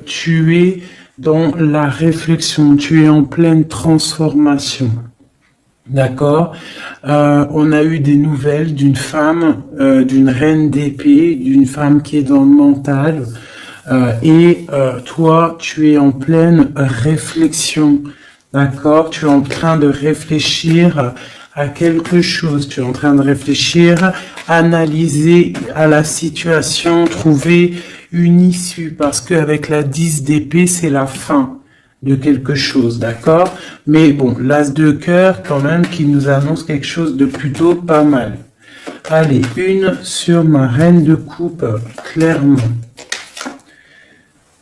tu es dans la réflexion, tu es en pleine transformation. D'accord. On a eu des nouvelles d'une femme, d'une reine d'épée, d'une femme qui est dans le mental. Et toi, tu es en pleine réflexion. D'accord. Tu es en train de réfléchir à quelque chose. Tu es en train de réfléchir, analyser à la situation, trouver une issue. Parce qu'avec la 10 d'épée, c'est la fin de quelque chose, d'accord? Mais bon, l'as de cœur, quand même, qui nous annonce quelque chose de plutôt pas mal. Allez, une sur ma reine de coupe, clairement.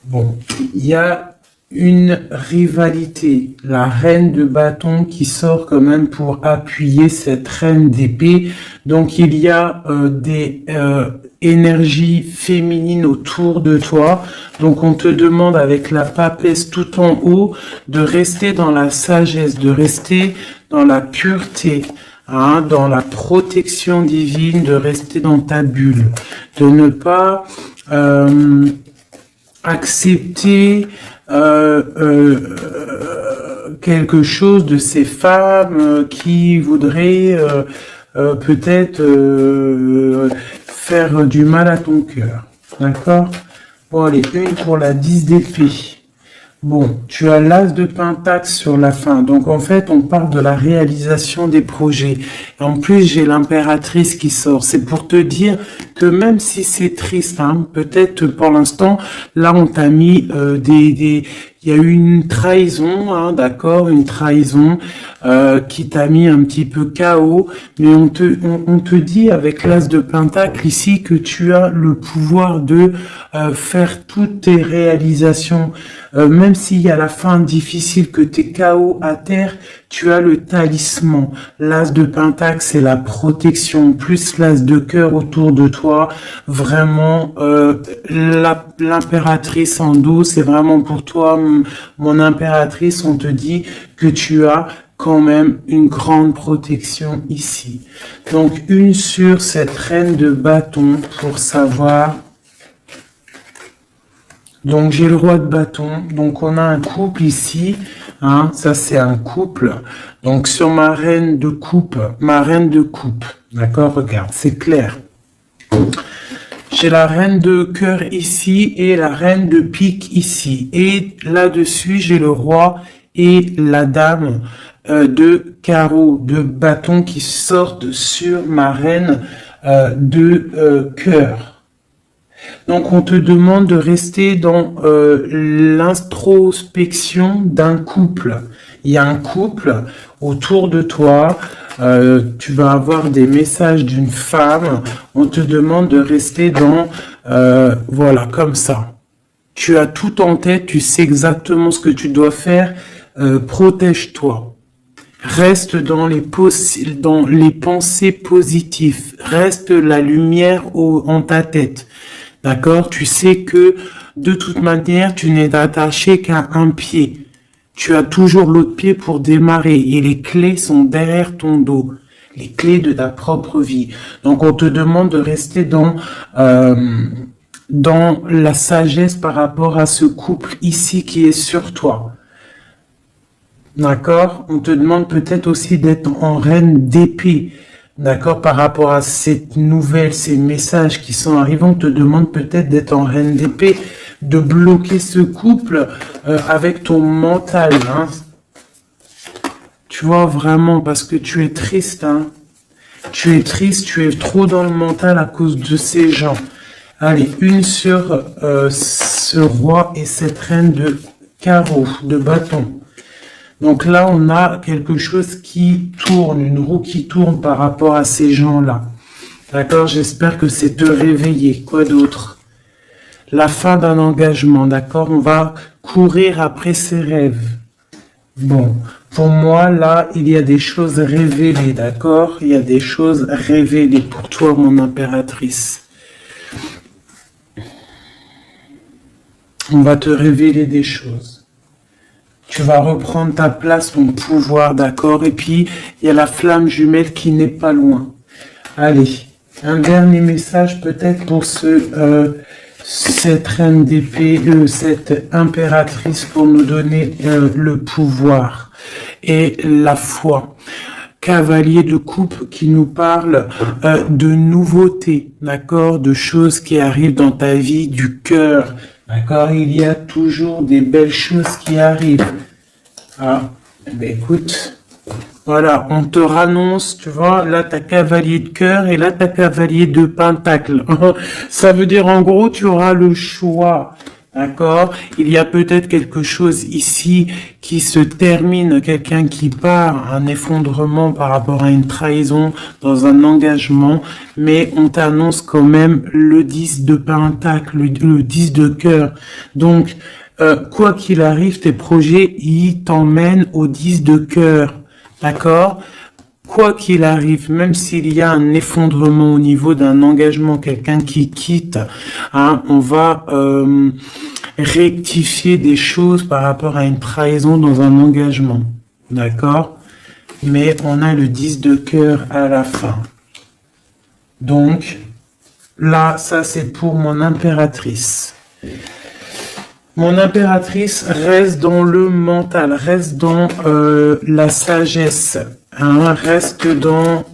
Bon, il y a une rivalité, la reine de bâton qui sort quand même pour appuyer cette reine d'épée. Donc, il y a des énergies féminines autour de toi. Donc, on te demande avec la papesse tout en haut de rester dans la sagesse, de rester dans la pureté, hein, dans la protection divine, de rester dans ta bulle, de ne pas accepter quelque chose de ces femmes qui voudraient peut-être faire du mal à ton cœur. D'accord? Bon, allez, une pour la 10 d'épée. Bon, tu as l'as de pentacle sur la fin. Donc, en fait, on parle de la réalisation des projets. En plus, j'ai l'impératrice qui sort. C'est pour te dire que même si c'est triste, hein, peut-être pour l'instant, là, on t'a mis il y a eu une trahison, hein, d'accord, une trahison qui t'a mis un petit peu KO, mais on te dit avec l'as de pentacle ici que tu as le pouvoir de faire toutes tes réalisations, même s'il y a la fin difficile, que t'es KO à terre, tu as le talisman. L'as de pentacle, c'est la protection, plus l'as de cœur autour de toi. Vraiment, l'impératrice en dos, c'est vraiment pour toi, mon impératrice. On te dit que tu as quand même une grande protection ici. Donc, une sur cette reine de bâton pour savoir. Donc, j'ai le roi de bâton. Donc, on a un couple ici. Hein, ça, c'est un couple. Donc, sur ma reine de coupe. D'accord, regarde, c'est clair. J'ai la reine de cœur ici et la reine de pique ici. Et là-dessus, j'ai le roi et la dame de carreau, de bâton qui sortent sur ma reine de cœur. Donc, on te demande de rester dans l'introspection d'un couple. Il y a un couple autour de toi. Tu vas avoir des messages d'une femme. On te demande de rester dans... voilà, comme ça. Tu as tout en tête. Tu sais exactement ce que tu dois faire. Protège-toi. Reste dans les pensées positives. Reste la lumière en ta tête. D'accord? Tu sais que de toute manière, tu n'es attaché qu'à un pied. Tu as toujours l'autre pied pour démarrer et les clés sont derrière ton dos. Les clés de ta propre vie. Donc, on te demande de rester dans la sagesse par rapport à ce couple ici qui est sur toi. D'accord? On te demande peut-être aussi d'être en reine d'épée. D'accord, par rapport à cette nouvelle, ces messages qui sont arrivés, on te demande peut-être d'être en reine d'épée, de bloquer ce couple avec ton mental. Hein. Tu vois, vraiment, parce que tu es triste. Hein. Tu es triste, tu es trop dans le mental à cause de ces gens. Allez, une sur ce roi et cette reine de carreau, de bâton. Donc là, on a quelque chose qui tourne, une roue qui tourne par rapport à ces gens-là. D'accord? J'espère que c'est te réveiller. Quoi d'autre? La fin d'un engagement, d'accord? On va courir après ses rêves. Bon, pour moi, là, il y a des choses révélées, d'accord? Il y a des choses révélées pour toi, mon impératrice. On va te révéler des choses. Tu vas reprendre ta place, ton pouvoir, d'accord? Et puis, il y a la flamme jumelle qui n'est pas loin. Allez, un dernier message peut-être pour ce cette reine d'épée, cette impératrice pour nous donner le pouvoir et la foi. Cavalier de coupe qui nous parle de nouveautés, d'accord, de choses qui arrivent dans ta vie, du cœur, d'accord. Il y a toujours des belles choses qui arrivent. Ah, ben écoute, voilà, on te rannonce, tu vois, là t'as cavalier de cœur et là t'as cavalier de pentacle. Ça veut dire en gros tu auras le choix. D'accord? Il y a peut-être quelque chose ici qui se termine, quelqu'un qui part, un effondrement par rapport à une trahison dans un engagement, mais on t'annonce quand même le 10 de pentacle, le 10 de cœur. Donc, quoi qu'il arrive, tes projets, ils t'emmènent au 10 de cœur. D'accord? Quoi qu'il arrive, même s'il y a un effondrement au niveau d'un engagement, quelqu'un qui quitte, hein, on va rectifier des choses par rapport à une trahison dans un engagement. D'accord? Mais on a le 10 de cœur à la fin. Donc, là, ça c'est pour mon impératrice. Mon impératrice reste dans le mental, reste dans la sagesse, hein, reste dans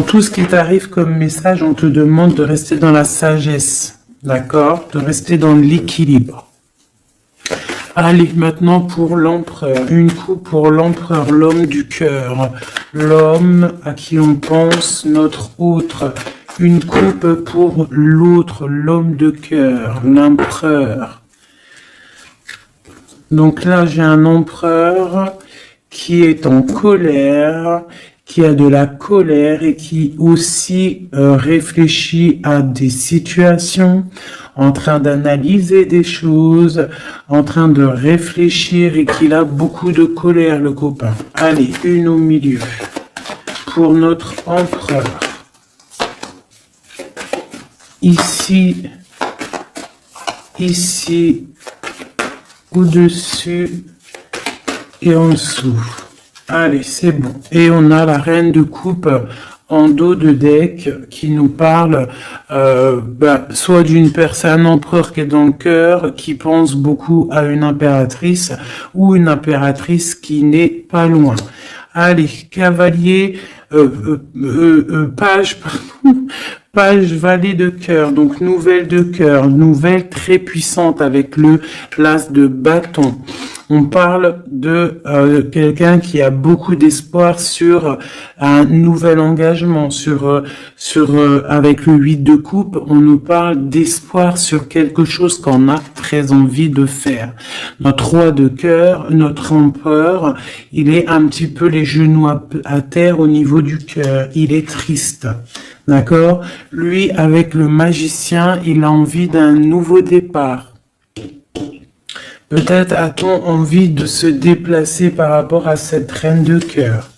tout ce qui t'arrive comme message. On te demande de rester dans la sagesse, d'accord, de rester dans l'équilibre. Allez, maintenant pour l'empereur, une coupe pour l'empereur, l'homme du cœur, l'homme à qui on pense, notre autre. Une coupe pour l'autre, l'homme de cœur, l'empereur. Donc là, j'ai un empereur qui est en colère, qui a de la colère et qui aussi réfléchit à des situations, en train d'analyser des choses, en train de réfléchir et qu'il a beaucoup de colère, le copain. Allez, une au milieu pour notre empereur. Ici, au-dessus et en dessous. Allez, c'est bon. Et on a la reine de coupe en dos de deck qui nous parle soit d'une personne, un empereur qui est dans le cœur, qui pense beaucoup à une impératrice, ou une impératrice qui n'est pas loin. Allez, cavalier, page, page valet de cœur, donc nouvelle de cœur, nouvelle très puissante avec le l'as de bâton. On parle de quelqu'un qui a beaucoup d'espoir sur un nouvel engagement, avec le 8 de coupe, on nous parle d'espoir sur quelque chose qu'on a très envie de faire. Notre roi de cœur, notre empereur, il est un petit peu les genoux à terre au niveau du cœur, il est triste. D'accord? Lui, avec le magicien, il a envie d'un nouveau départ. Peut-être a-t-on envie de se déplacer par rapport à cette reine de cœur.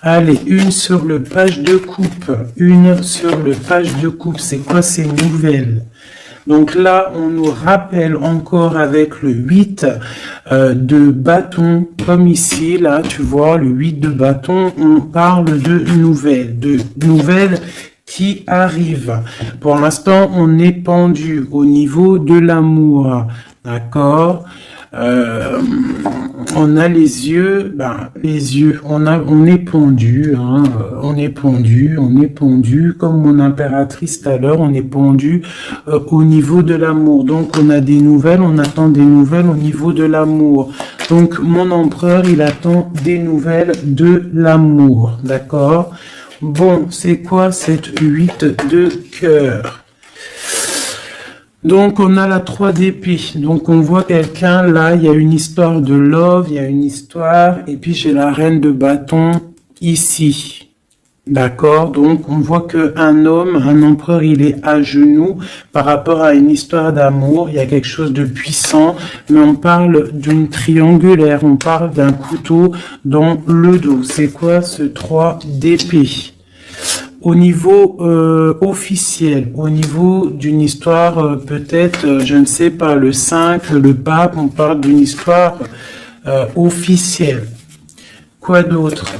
Allez, une sur le page de coupe. Une sur le page de coupe. C'est quoi ces nouvelles? Donc là, on nous rappelle encore avec le 8 de bâton, comme ici, là, tu vois, le 8 de bâton, on parle de nouvelles qui arrivent. Pour l'instant, on est pendu au niveau de l'amour, d'accord? On a les yeux, on est pendu, hein, on est pendu, comme mon impératrice tout à l'heure, on est pendu au niveau de l'amour. Donc on a des nouvelles, on attend des nouvelles au niveau de l'amour. Donc mon empereur, il attend des nouvelles de l'amour, d'accord? Bon, c'est quoi cette 8 de cœur? Donc, on a la 3 d'épée. Donc, on voit quelqu'un, là, il y a une histoire de love, il y a une histoire, et puis j'ai la reine de bâton ici. D'accord? Donc, on voit qu'un homme, un empereur, il est à genoux par rapport à une histoire d'amour. Il y a quelque chose de puissant, mais on parle d'une triangulaire, on parle d'un couteau dans le dos. C'est quoi ce 3 d'épée? Au niveau officiel, au niveau d'une histoire, peut-être, je ne sais pas, le 5, le pape, on parle d'une histoire officielle. Quoi d'autre?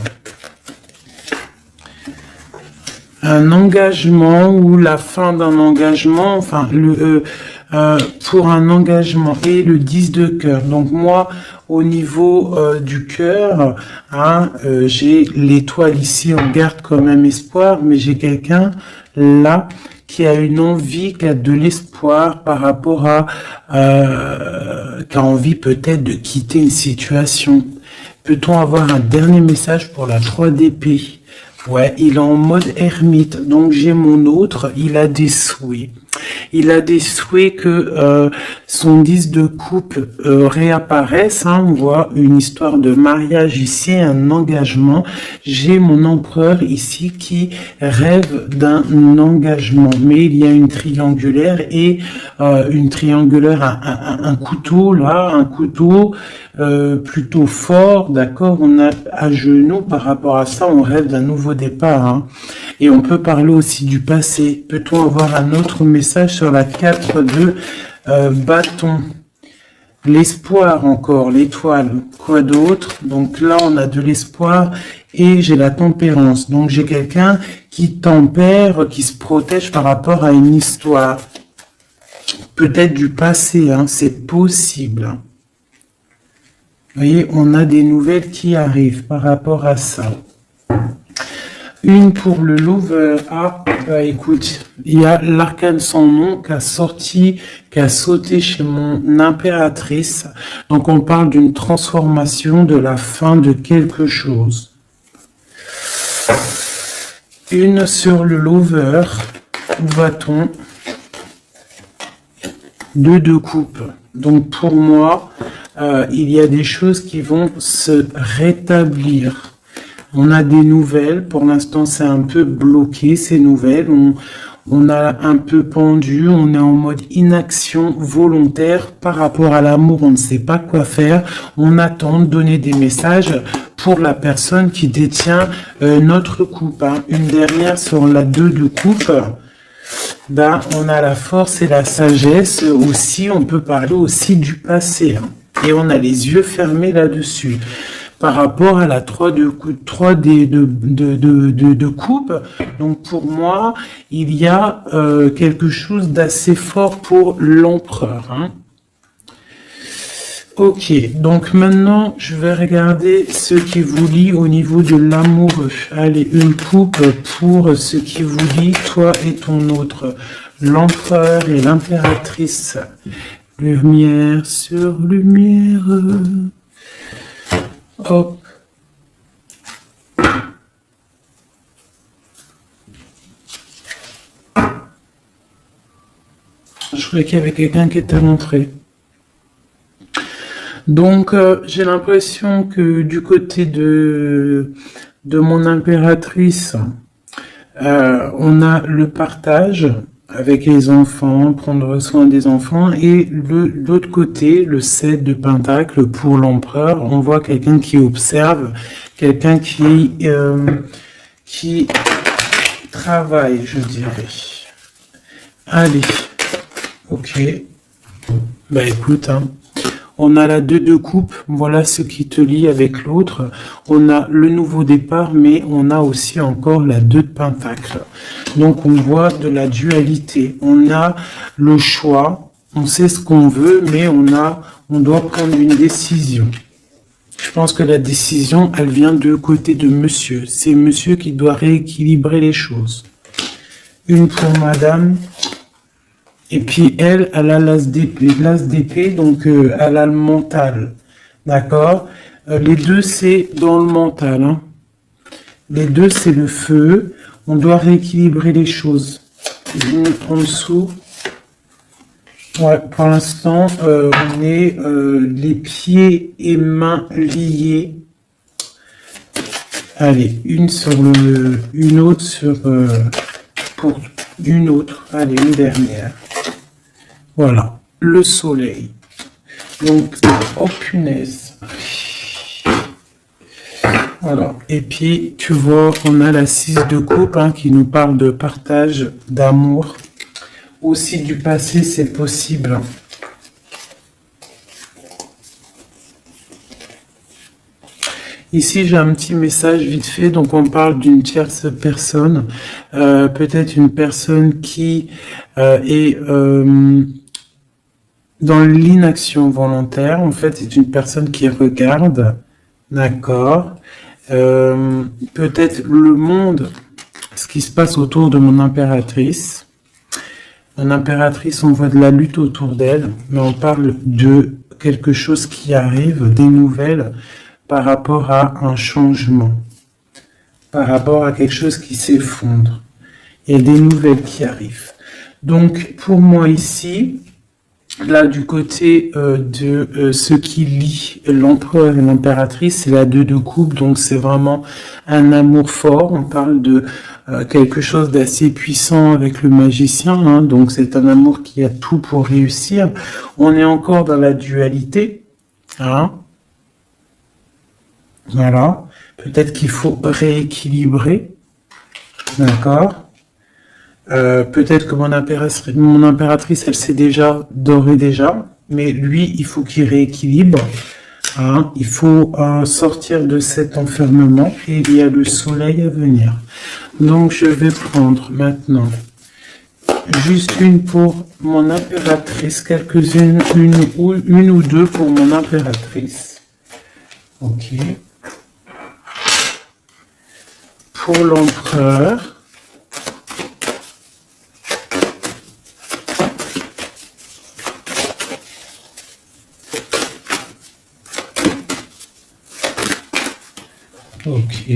un engagement ou la fin d'un engagement, enfin pour un engagement, et le 10 de cœur. Donc moi, au niveau du cœur, hein, j'ai l'étoile ici, on garde quand même espoir, mais j'ai quelqu'un là qui a une envie, qui a de l'espoir par rapport à qui a envie peut-être de quitter une situation. Peut-on avoir un dernier message pour la 3 d'épée? Ouais, il est en mode ermite, donc j'ai mon autre, il a des souhaits. Il a des souhaits que son 10 de coupe réapparaisse. Hein, on voit une histoire de mariage ici, un engagement. J'ai mon empereur ici qui rêve d'un engagement. Mais il y a une triangulaire et un couteau là, un couteau plutôt fort, d'accord. On a à genoux par rapport à ça, on rêve d'un nouveau départ. Hein. Et on peut parler aussi du passé. Peut-on avoir un autre message sur la 4 de bâton? L'espoir encore, l'étoile. Quoi d'autre? Donc là, on a de l'espoir et j'ai la tempérance. Donc j'ai quelqu'un qui tempère, qui se protège par rapport à une histoire. Peut-être du passé, hein, c'est possible. Vous voyez, on a des nouvelles qui arrivent par rapport à ça. Une pour le lover. Ah, bah écoute, il y a l'arcane sans nom qui a sorti, qui a sauté chez mon impératrice. Donc on parle d'une transformation, de la fin de quelque chose. Une sur le lover. Où va-t-on? 2 de coupe. Donc pour moi, il y a des choses qui vont se rétablir. On a des nouvelles, pour l'instant c'est un peu bloqué ces nouvelles, on a un peu pendu, on est en mode inaction volontaire par rapport à l'amour, on ne sait pas quoi faire, on attend de donner des messages pour la personne qui détient notre coupe. Hein. Une dernière sur la 2 de coupe, ben, on a la force et la sagesse aussi, on peut parler aussi du passé, hein. Et on a les yeux fermés là-dessus. Par rapport à la 3 de coupe. Donc pour moi, il y a quelque chose d'assez fort pour l'empereur. Hein. Ok, donc maintenant, je vais regarder ce qui vous lie au niveau de l'amoureux. Allez, une coupe pour ce qui vous lie, toi et ton autre. L'empereur et l'impératrice. Lumière sur lumière. Hop. Je croyais qu'il y avait quelqu'un qui était rentré. Donc, j'ai l'impression que du côté de mon impératrice, on a le partage avec les enfants, prendre soin des enfants, et l'autre côté, le 7 de pentacle pour l'empereur, on voit quelqu'un qui observe, quelqu'un qui travaille, je dirais. Allez, ok, bah écoute, hein. On a la 2 de coupe, voilà ce qui te lie avec l'autre. On a le nouveau départ, mais on a aussi encore la 2 de pentacle. Donc on voit de la dualité. On a le choix, on sait ce qu'on veut, mais on doit prendre une décision. Je pense que la décision, elle vient de côté de monsieur. C'est monsieur qui doit rééquilibrer les choses. Une pour madame. Et puis elle a l'as d'épée, donc elle a le mental, d'accord. Les deux c'est dans le mental, hein. Les deux c'est le feu. On doit rééquilibrer les choses. En dessous, ouais, pour l'instant on est les pieds et mains liés. Allez, une autre sur pour une autre. Allez, une dernière. Voilà, le soleil. Donc, oh punaise. Voilà. Et puis, tu vois, on a la 6 de coupe hein, qui nous parle de partage, d'amour. Aussi du passé, c'est possible. Ici, j'ai un petit message vite fait. Donc, on parle d'une tierce personne peut-être une personne qui est dans l'inaction volontaire. En fait, c'est une personne qui regarde, d'accord, peut-être le monde, ce qui se passe autour de mon impératrice. Mon impératrice, on voit de la lutte autour d'elle, mais on parle de quelque chose qui arrive, des nouvelles par rapport à un changement, par rapport à quelque chose qui s'effondre. Il y a des nouvelles qui arrivent. Donc, pour moi ici, là, du côté de ce qui lie l'empereur et l'impératrice, c'est la 2 de coupe, donc c'est vraiment un amour fort. On parle de quelque chose d'assez puissant avec le magicien, hein, donc c'est un amour qui a tout pour réussir. On est encore dans la dualité, hein. Voilà. Peut-être qu'il faut rééquilibrer, d'accord. Peut-être que mon impératrice, elle sait déjà, d'ores et déjà, mais lui, il faut qu'il rééquilibre. Hein, il faut sortir de cet enfermement et il y a le soleil à venir. Donc, je vais prendre maintenant juste une pour mon impératrice, quelques-unes, une ou deux pour mon impératrice. Ok. Pour l'empereur. Ok.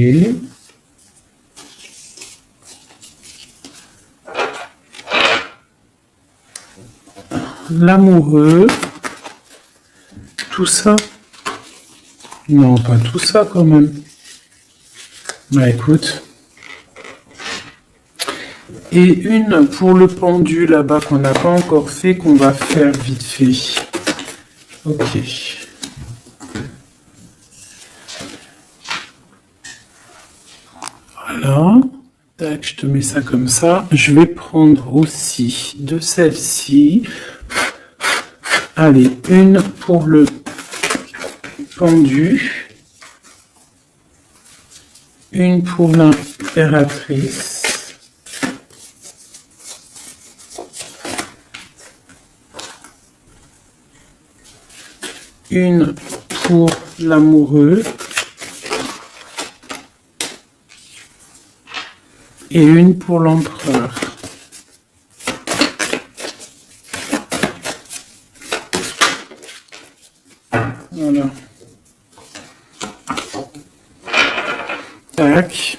L'amoureux. Tout ça. Non, pas tout ça quand même. Bah écoute. Et une pour le pendu là-bas qu'on n'a pas encore fait, qu'on va faire vite fait. Ok. Voilà. Tac, je te mets ça comme ça. Je vais prendre aussi de celle-ci. Allez, une pour le pendu. Une pour l'impératrice. Une pour l'amoureux. Et une pour l'empereur. Voilà. Tac.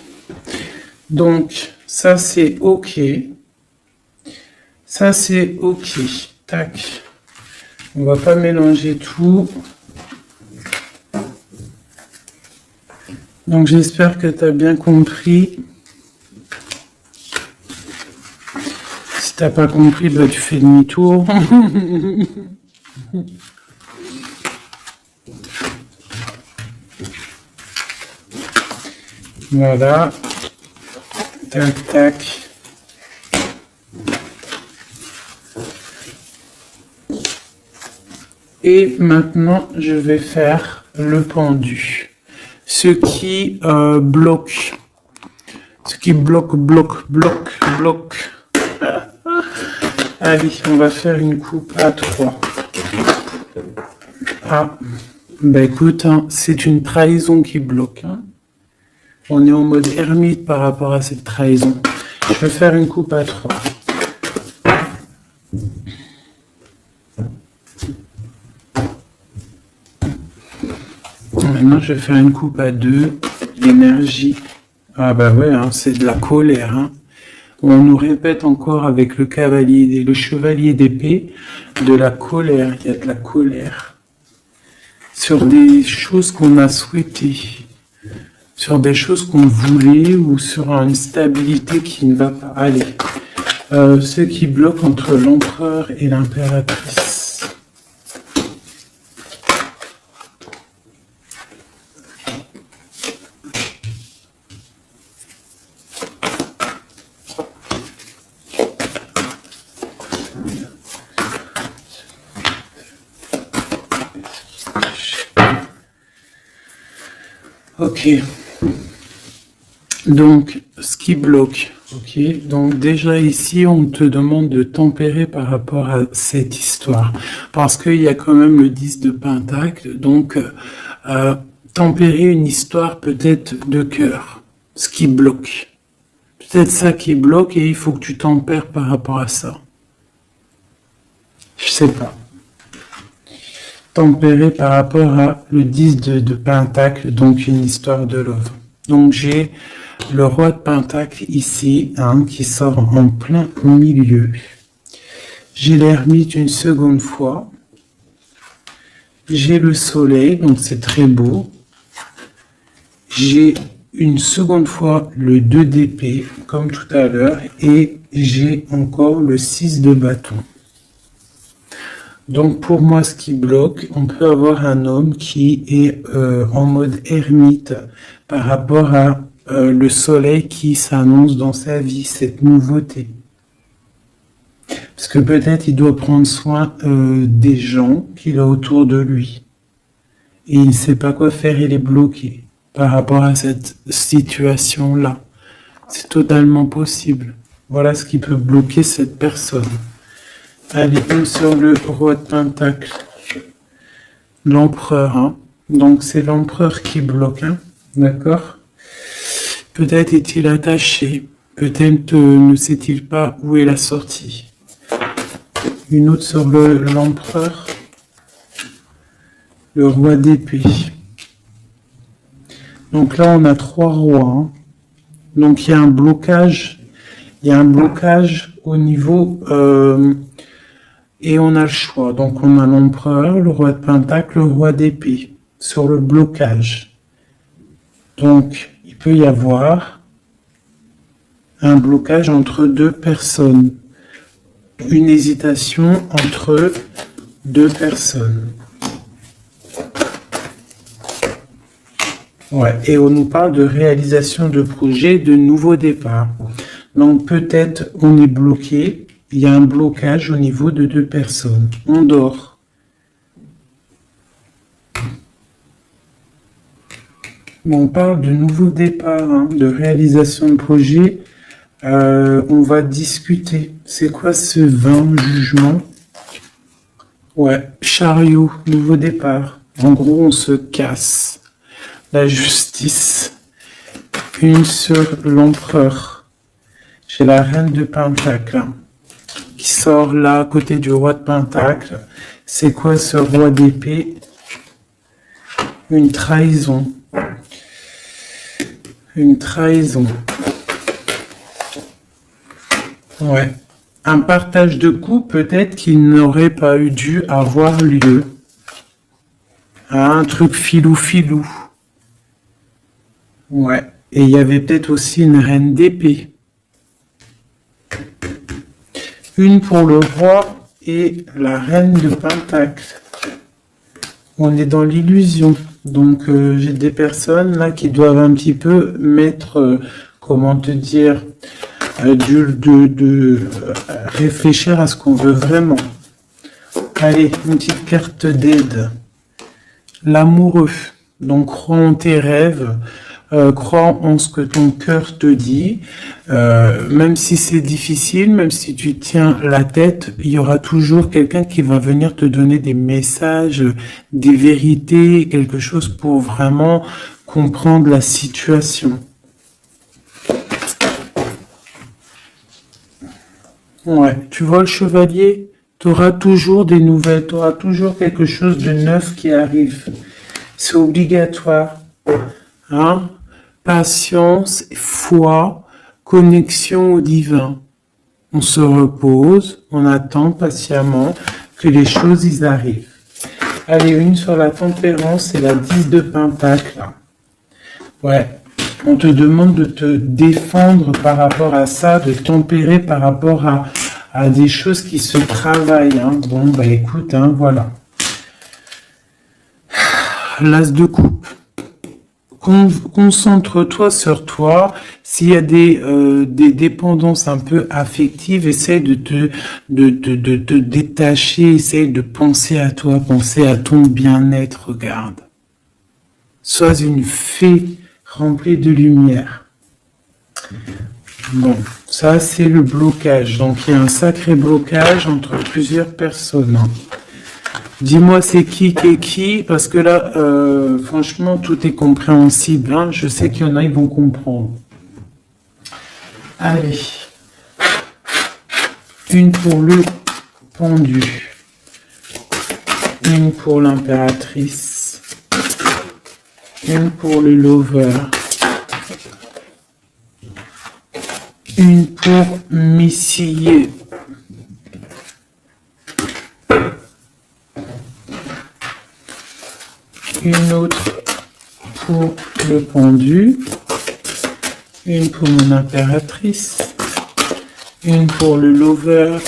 Donc, ça c'est OK. Ça c'est OK. Tac. On va pas mélanger tout. Donc, j'espère que tu as bien compris. Si t'as pas compris, bah, tu fais demi-tour. Voilà. Tac, tac. Et maintenant, je vais faire le pendu. Ce qui bloque. Ce qui bloque. Allez, on va faire une coupe à 3. Ah, bah écoute, hein, c'est une trahison qui bloque. Hein. On est en mode ermite par rapport à cette trahison. Je vais faire une coupe à 3. Maintenant, je vais faire une coupe à 2. L'énergie. Ah bah ouais, hein, c'est de la colère. Hein. On nous répète encore avec le cavalier, le chevalier d'épée, de la colère. Il y a de la colère. Sur des choses qu'on a souhaitées. Sur des choses qu'on voulait ou sur une stabilité qui ne va pas aller. Ce qui bloque entre l'empereur et l'impératrice. Ok. Donc, ce qui bloque Ok, donc déjà ici, on te demande de tempérer par rapport à cette histoire, parce qu'il y a quand même le 10 de Pentacle, donc tempérer une histoire peut-être de cœur, ce qui bloque. Peut-être ça qui bloque et il faut que tu tempères par rapport à ça. Je sais pas. Tempérer par rapport à le 10 de Pentacle, donc une histoire de love. Donc j'ai le roi de Pentacle ici, hein, qui sort en plein milieu. J'ai l'ermite une seconde fois. J'ai le soleil, donc c'est très beau. J'ai une seconde fois le 2 d'épée, comme tout à l'heure. Et j'ai encore le 6 de bâton. Donc pour moi, ce qui bloque, on peut avoir un homme qui est en mode ermite par rapport à le soleil qui s'annonce dans sa vie, cette nouveauté. Parce que peut-être il doit prendre soin des gens qu'il a autour de lui. Et il ne sait pas quoi faire, il est bloqué par rapport à cette situation-là. C'est totalement possible. Voilà ce qui peut bloquer cette personne. Allez, une sur le roi de Pentacle. L'empereur, hein. Donc c'est l'empereur qui bloque, hein. D'accord? Peut-être est-il attaché. Peut-être ne sait-il pas où est la sortie. Une autre sur l'empereur. Le roi d'épée. Donc là, on a 3 rois, hein. Donc il y a un blocage. Il y a un blocage au niveau... et on a le choix. Donc on a l'empereur, le roi de Pentacle, le roi d'épée sur le blocage. Donc il peut y avoir un blocage entre 2 personnes. Une hésitation entre 2 personnes. Ouais, et on nous parle de réalisation de projets, de nouveaux départs. Donc peut-être on est bloqué. Il y a un blocage au niveau de 2 personnes. On dort. On parle de nouveaux départs, hein, de réalisation de projet. On va discuter. C'est quoi ce 20 jugement? Ouais, chariot, nouveau départ. En gros, on se casse. La justice. Une sur l'empereur. J'ai la reine de Pentacle qui sort là à côté du roi de Pentacle. C'est quoi ce roi d'épée? Une trahison. Une trahison. Ouais. Un partage de coups peut-être qu'il n'aurait pas eu dû avoir lieu. Un truc filou-filou. Ouais. Et il y avait peut-être aussi une reine d'épée. Une pour le roi et la reine de Pentacle. On est dans l'illusion. Donc j'ai des personnes là qui doivent un petit peu mettre, comment te dire, réfléchir à ce qu'on veut vraiment. Allez, une petite carte d'aide. L'amoureux. Donc crois en tes rêves. Crois en ce que ton cœur te dit, même si c'est difficile, même si tu tiens la tête, il y aura toujours quelqu'un qui va venir te donner des messages, des vérités, quelque chose pour vraiment comprendre la situation. Ouais, tu vois le chevalier, tu auras toujours des nouvelles, tu auras toujours quelque chose de neuf qui arrive. C'est obligatoire. Hein? Patience, foi, connexion au divin. On se repose, on attend patiemment que les choses y arrivent. Allez, une sur la tempérance et la 10 de Pentacle. Ouais, on te demande de te défendre par rapport à ça, de tempérer par rapport à des choses qui se travaillent. Hein. Bon, bah écoute, hein, voilà. L'as de coupe. Concentre-toi sur toi. S'il y a des dépendances un peu affectives, essaye de te détacher, essaye de penser à toi, penser à ton bien-être, regarde. Sois une fée remplie de lumière. Bon, ça c'est le blocage. Donc il y a un sacré blocage entre plusieurs personnes. Dis-moi c'est qui, parce que là, franchement, tout est compréhensible. Hein. Je sais qu'il y en a, ils vont comprendre. Allez. Une pour le pendu. Une pour l'impératrice. Une pour le lover. Une pour Messier. Une autre pour le pendu. Une pour mon impératrice. Une pour le lover.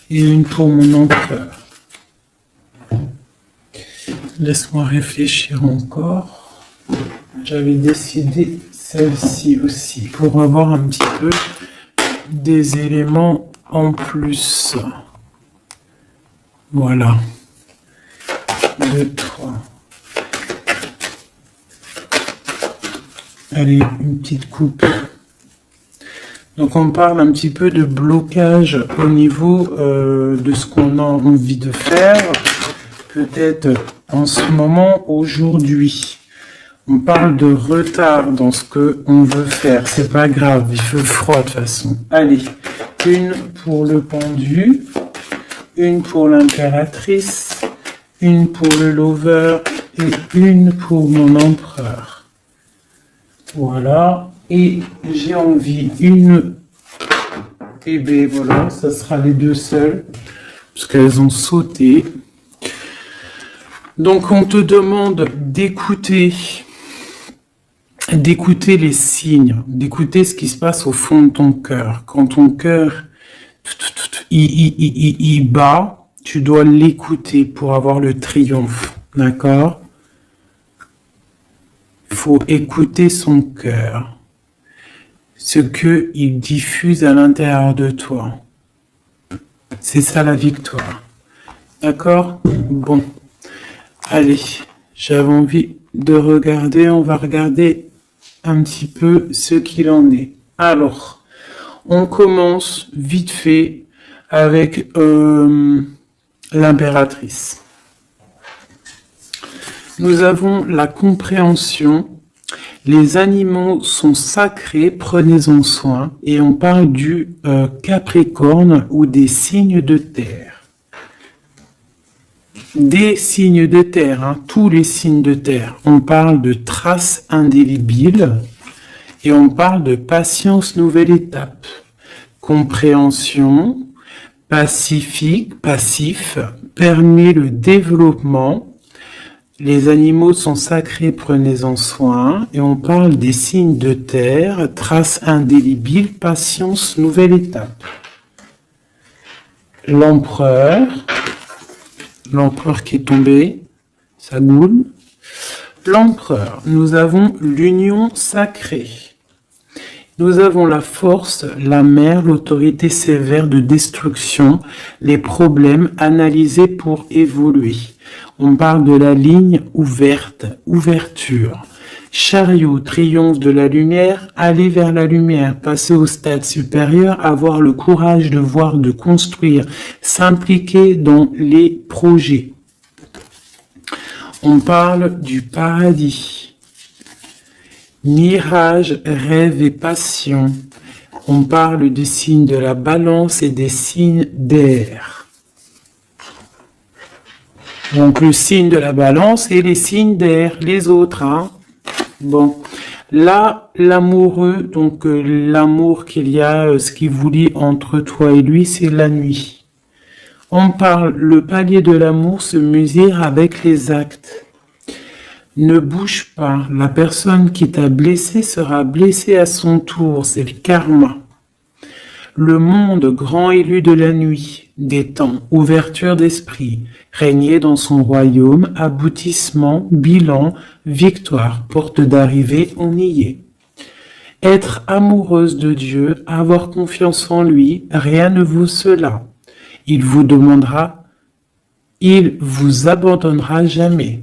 Et une pour mon empereur. Laisse-moi réfléchir encore. J'avais décidé celle-ci aussi pour avoir un petit peu des éléments en plus. Voilà. 2, 3. Allez, une petite coupe. Donc on parle un petit peu de blocage au niveau de ce qu'on a envie de faire. Peut-être en ce moment, aujourd'hui. On parle de retard dans ce qu'on veut faire. C'est pas grave, il fait froid de toute façon. Allez, une pour le pendu, une pour l'impératrice, une pour le lover et une pour mon empereur. Voilà. Et j'ai envie une... Et bien voilà, ça sera les deux seules, parce qu'elles ont sauté. Donc on te demande d'écouter les signes, d'écouter ce qui se passe au fond de ton cœur. Quand ton cœur il bat, tu dois l'écouter pour avoir le triomphe, d'accord? Il faut écouter son cœur, ce qu'il diffuse à l'intérieur de toi. C'est ça la victoire, d'accord? Bon. Allez, j'avais envie de regarder, on va regarder un petit peu ce qu'il en est. Alors, on commence vite fait avec l'impératrice. Nous avons la compréhension. Les animaux sont sacrés, prenez-en soin. Et on parle du Capricorne ou des signes de terre. Des signes de terre, hein, tous les signes de terre. On parle de traces indélébiles et on parle de patience, nouvelle étape. Compréhension, passif, permet le développement. Les animaux sont sacrés, prenez-en soin. Et on parle des signes de terre, traces indélébiles, patience, nouvelle étape. L'empereur qui est tombé, ça goule. L'empereur, nous avons l'union sacrée. Nous avons la force, la mer, l'autorité sévère de destruction, les problèmes analysés pour évoluer. On parle de la ligne ouverte, ouverture. Chariot, triomphe de la lumière, aller vers la lumière, passer au stade supérieur, avoir le courage de voir, de construire, s'impliquer dans les projets. On parle du paradis. Mirage, rêve et passion. On parle des signes de la balance et des signes d'air. Donc le signe de la balance et les signes d'air, les autres, hein. Bon, là, l'amoureux, donc l'amour qu'il y a, ce qui vous lie entre toi et lui, c'est la nuit. On parle, le palier de l'amour se mesure avec les actes. Ne bouge pas, la personne qui t'a blessé sera blessée à son tour, c'est le karma. Le monde grand élu de la nuit, des temps, ouverture d'esprit, régner dans son royaume, aboutissement, bilan, victoire, porte d'arrivée, on y est. Être amoureuse de Dieu, avoir confiance en lui, rien ne vaut cela. Il vous abandonnera jamais.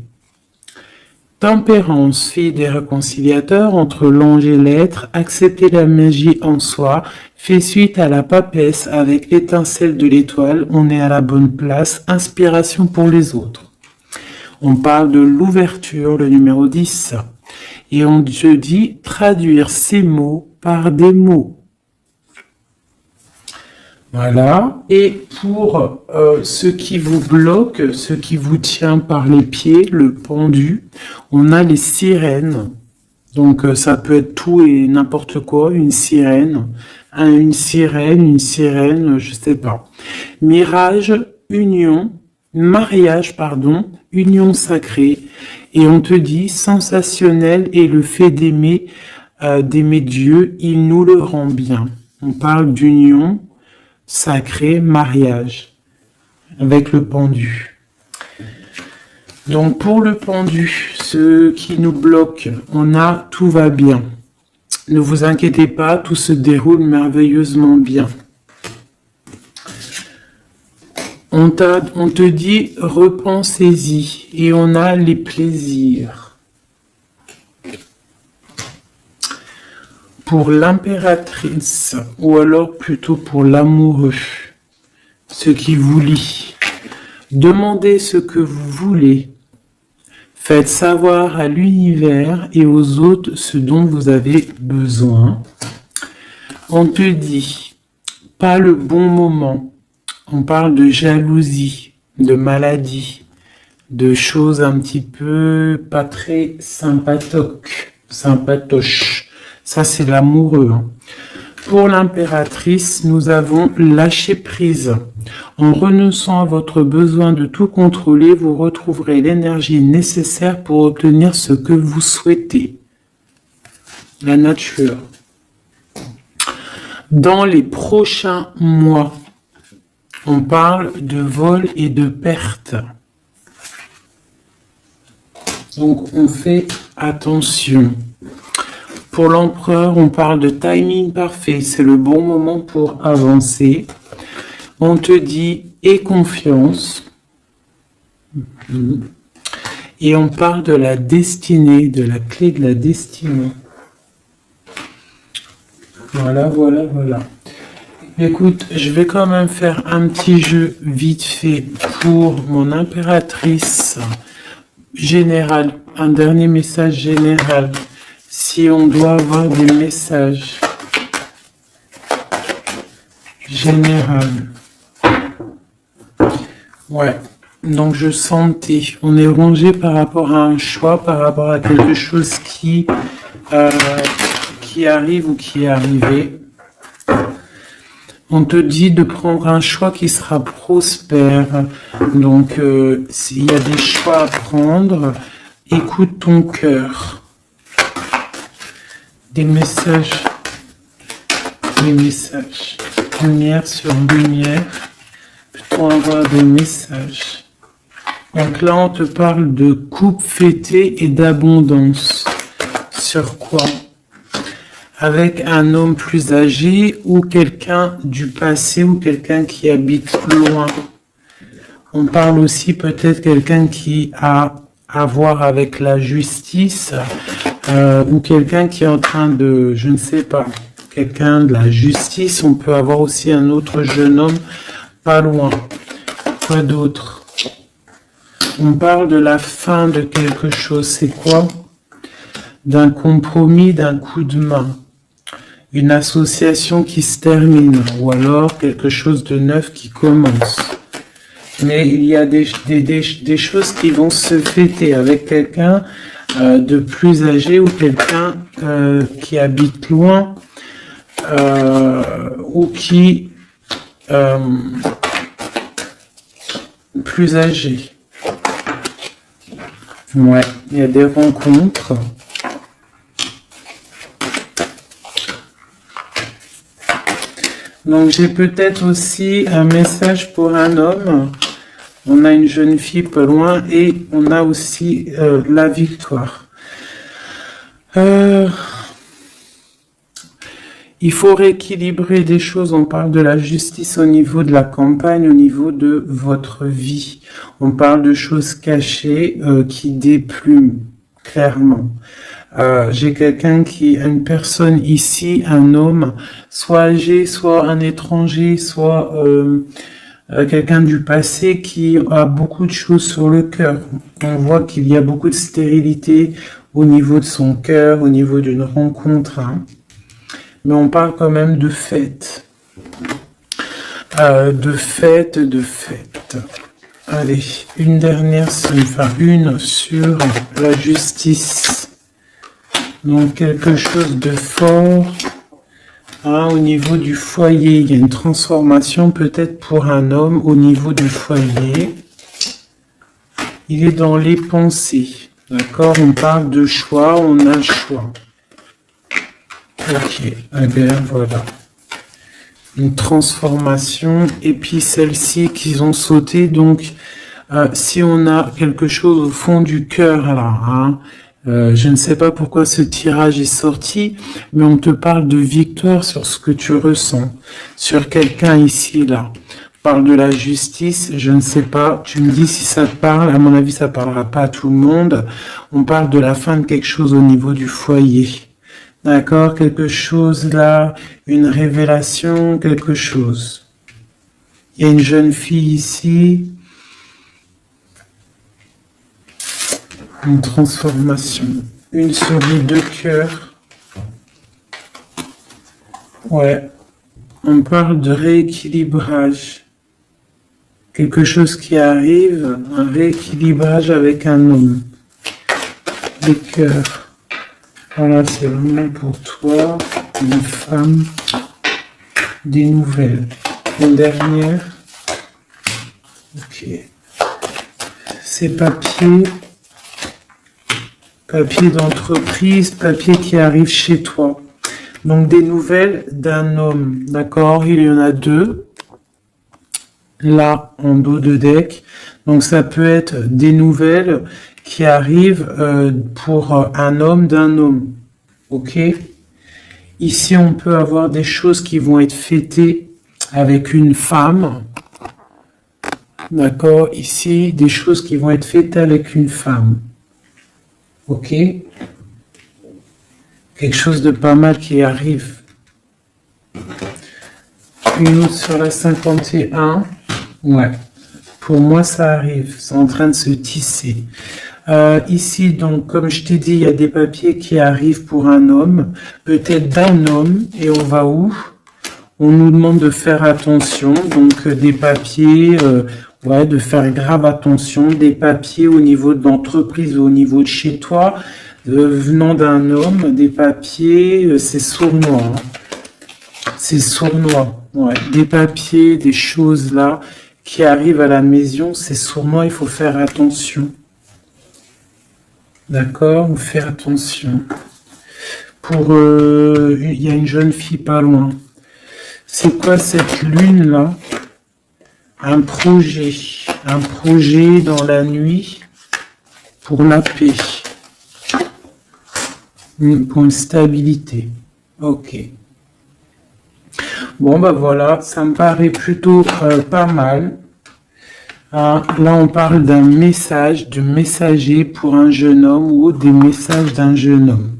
Tempérance, fille des réconciliateurs entre l'ange et l'être, accepter la magie en soi, fait suite à la papesse avec l'étincelle de l'étoile, on est à la bonne place, inspiration pour les autres. On parle de l'ouverture, le numéro 10. Et on te dit traduire ces mots par des mots. Voilà. Et pour ce qui vous bloque, ce qui vous tient par les pieds, le pendu, on a les sirènes. Donc ça peut être tout et n'importe quoi, une sirène, je sais pas. Mirage, union, mariage, pardon, union sacrée. Et on te dit sensationnel et le fait d'aimer Dieu, il nous le rend bien. On parle d'union sacrée, mariage, avec le pendu. Donc pour le pendu, ce qui nous bloque, on a tout va bien. Ne vous inquiétez pas, tout se déroule merveilleusement bien. On te dit repensez-y et on a les plaisirs. Pour l'impératrice, ou alors plutôt pour l'amoureux, ce qui vous lie. Demandez ce que vous voulez. Faites savoir à l'univers et aux autres ce dont vous avez besoin. On te dit, pas le bon moment. On parle de jalousie, de maladie, de choses un petit peu pas très sympatoches. Ça, c'est l'amoureux. Pour l'impératrice, nous avons lâché prise. En renonçant à votre besoin de tout contrôler, vous retrouverez l'énergie nécessaire pour obtenir ce que vous souhaitez. La nature. Dans les prochains mois, on parle de vol et de perte. Donc, on fait attention. Pour l'empereur, on parle de timing parfait. C'est le bon moment pour avancer. On te dit « aie confiance ». Et on parle de la destinée, de la clé de la destinée. Voilà. Écoute, je vais quand même faire un petit jeu vite fait pour mon impératrice générale. Un dernier message général. Si on doit avoir des messages général. Ouais. Donc je sentais. On est rongé par rapport à un choix, par rapport à quelque chose qui arrive ou qui est arrivé. On te dit de prendre un choix qui sera prospère. Donc, s'il y a des choix à prendre, écoute ton cœur. Des messages. Lumière sur lumière. Peut-on avoir des messages? Donc là, on te parle de coupe fêtée et d'abondance. Sur quoi? Avec un homme plus âgé ou quelqu'un du passé ou quelqu'un qui habite loin. On parle aussi peut-être quelqu'un qui a à voir avec la justice ou quelqu'un qui est en train de, je ne sais pas, quelqu'un de la justice. On peut avoir aussi un autre jeune homme pas loin. Quoi d'autre? On parle de la fin de quelque chose. C'est quoi? D'un compromis, d'un coup de main. Une association qui se termine, ou alors quelque chose de neuf qui commence. Mais il y a des choses qui vont se fêter avec quelqu'un de plus âgé ou quelqu'un qui habite loin ou qui plus âgé. Ouais, il y a des rencontres. Donc j'ai peut-être aussi un message pour un homme. On a une jeune fille pas loin et on a aussi la victoire. Il faut rééquilibrer des choses. On parle de la justice au niveau de la campagne, au niveau de votre vie. On parle de choses cachées qui déplument. clairement. J'ai une personne ici, un homme, soit âgé, soit un étranger, soit quelqu'un du passé qui a beaucoup de choses sur le cœur. On voit qu'il y a beaucoup de stérilité au niveau de son cœur, au niveau d'une rencontre. Hein. Mais on parle quand même de fête. De fête. Allez, une dernière, enfin une sur la justice. Donc quelque chose de fort hein, au niveau du foyer. Il y a une transformation peut-être pour un homme au niveau du foyer. Il est dans les pensées. D'accord? On parle de choix, on a le choix. Ok, eh bien voilà. Une transformation. Et puis celle-ci qu'ils ont sauté. Donc, si on a quelque chose au fond du cœur, alors, hein, je ne sais pas pourquoi ce tirage est sorti, mais on te parle de victoire sur ce que tu ressens, sur quelqu'un ici, là. On parle de la justice, je ne sais pas, tu me dis si ça te parle, à mon avis ça parlera pas à tout le monde. On parle de la fin de quelque chose au niveau du foyer. D'accord, quelque chose là, une révélation, quelque chose. Il y a une jeune fille ici. Une transformation. Une souris de cœur. Ouais. On parle de rééquilibrage. Quelque chose qui arrive, un rééquilibrage avec un homme. Les cœurs. Voilà, c'est vraiment pour toi, une femme, des nouvelles. Une dernière. Ok. Ces papiers. Papier d'entreprise, papier qui arrive chez toi. Donc des nouvelles d'un homme, d'accord? Il y en a deux, là en dos de deck. Donc ça peut être des nouvelles qui arrivent pour un homme d'un homme, ok? Ici on peut avoir des choses qui vont être fêtées avec une femme, d'accord? Ici des choses qui vont être fêtées avec une femme. Ok, quelque chose de pas mal qui arrive. Une autre sur la 51. Ouais, pour moi ça arrive, c'est en train de se tisser. Ici, donc, comme je t'ai dit, il y a des papiers qui arrivent pour un homme, peut-être d'un homme, et on va où? On nous demande de faire attention, donc des papiers... Ouais, de faire grave attention, des papiers au niveau de l'entreprise, au niveau de chez toi, venant d'un homme, des papiers, c'est sournois. Hein. C'est sournois, ouais. Des papiers, des choses là, qui arrivent à la maison, c'est sournois, il faut faire attention. D'accord, on fait attention. Pour, il y a une jeune fille pas loin. C'est quoi cette lune là? Un projet dans la nuit pour la paix, pour une stabilité. Ok. Bon, bah voilà, ça me paraît plutôt pas mal. Là, on parle d'un message, de messager pour un jeune homme ou des messages d'un jeune homme.